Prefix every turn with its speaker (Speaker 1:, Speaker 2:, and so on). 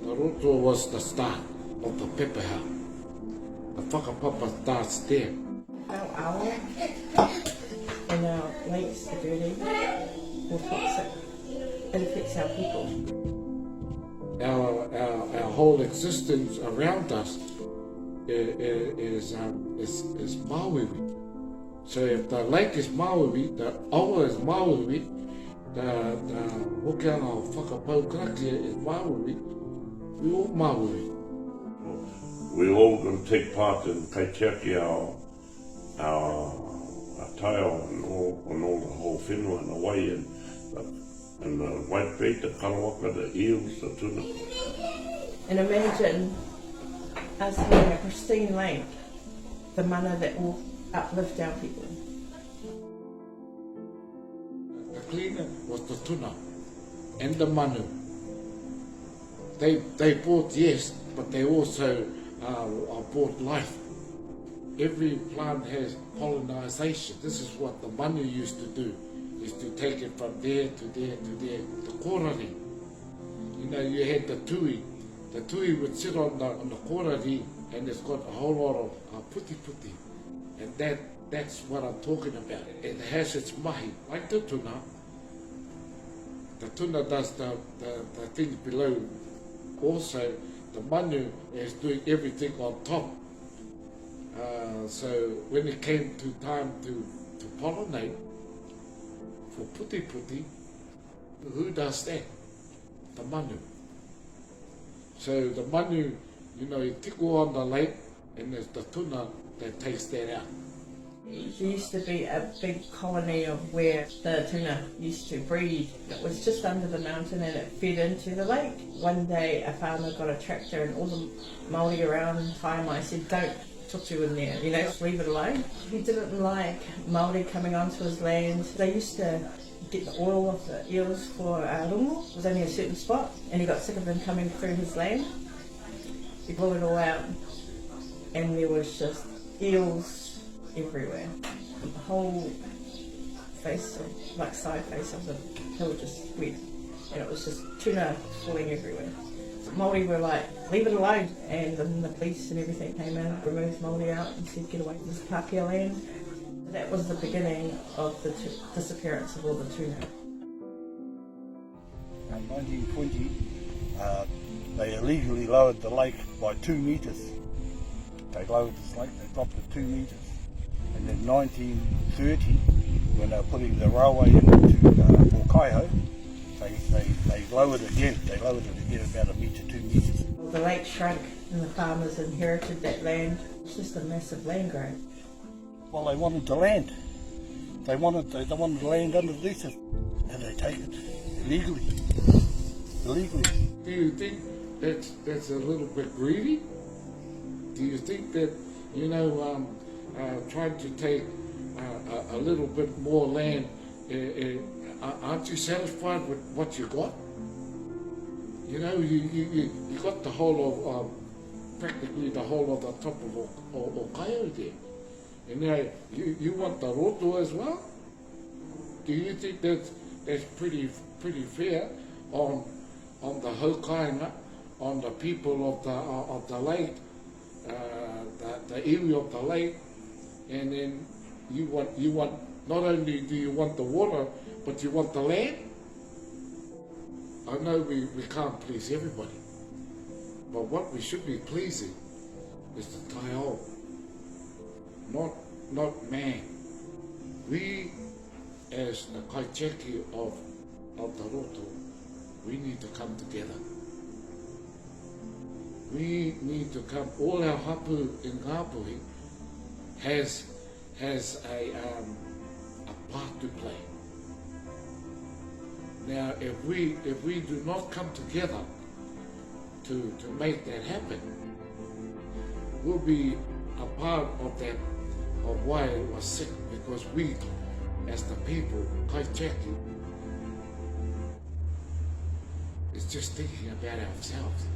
Speaker 1: The roto was the start of the pepeha. The whakapapa starts there.
Speaker 2: Our owl and our lakes are dirty or toxic. It affects our people.
Speaker 1: Our whole existence around us is mauiwi. So if the lake is mauiwi, the awa is mauiwi, the hokianga whakapaukrakia is mauiwi, we all mauiwi.
Speaker 3: We all going to take part in kaitiaki our taiao and all the whole whenua and the way and the whitebait, the karawaka, the eels, the tuna.
Speaker 2: And imagine us having a pristine lake, the mana that will uplift our people.
Speaker 1: The cleaner was the tuna and the manu. They brought, yes, but they also brought life. Every plant has pollinization. This is what the manu used to do, is to take it from there to there to there. The korari. You know, you had the tui. The tui would sit on the korari, and it's got a whole lot of puti. And that's what I'm talking about. It has its mahi, like the tuna. The tuna does the things below. Also, the manu is doing everything on top. So when it came to time to pollinate for puti, who does that? The manu. So the manu, you know, you tickle on the lake, and there's the tuna that takes that out.
Speaker 2: There used to be a big colony of where the tuna used to breed. It was just under the mountain and it fed into the lake. One day a farmer got a tractor and all the Māori around Whaiamai said, "Don't put you in there, you know, just leave it alone." He didn't like Māori coming onto his land. They used to get the oil off the eels for rongo. It was only a certain spot, and he got sick of them coming through his land. He blew it all out, and there was just eels everywhere. The whole face, side face of the hill just wet, and it was just tuna falling everywhere. So Māori were like, "Leave it alone," and then the police and everything came in, removed Māori out and said, "Get away from this Pākehā land." That was the beginning of the disappearance of all the tuna.
Speaker 4: In 1920, they illegally lowered the lake by 2 metres. They lowered this lake, they dropped it 2 metres. And in 1930, when they were putting the railway into Kaiho, they lowered it again. They lowered it again about 1 metre, 2 metres.
Speaker 2: Well, the lake shrunk and the farmers inherited that land. It's just a massive land grab.
Speaker 4: Well, they wanted the land. They wanted the land underneath it, and they take it illegally.
Speaker 1: Do you think that's a little bit greedy? Do you think that, you know, trying to take a little bit more land, aren't you satisfied with what you got? You know, you got the whole of, practically the whole of the top of Okaio there. And now you want the roto as well? Do you think that's pretty fair on the hokainga, on the people of the lake, the iwi of the lake, and then you want not only do you want the water, but you want the land? I know we can't please everybody, but what we should be pleasing is the taiao, not man. We, as the kaitiaki of the roto, we need to come together. We need to come. All our hapu in Ngāpuhi has a part to play. Now, if we do not come together to make that happen, we'll be a part of that, of why it was sick, because we, as the people, kaitiaki, is just thinking about ourselves.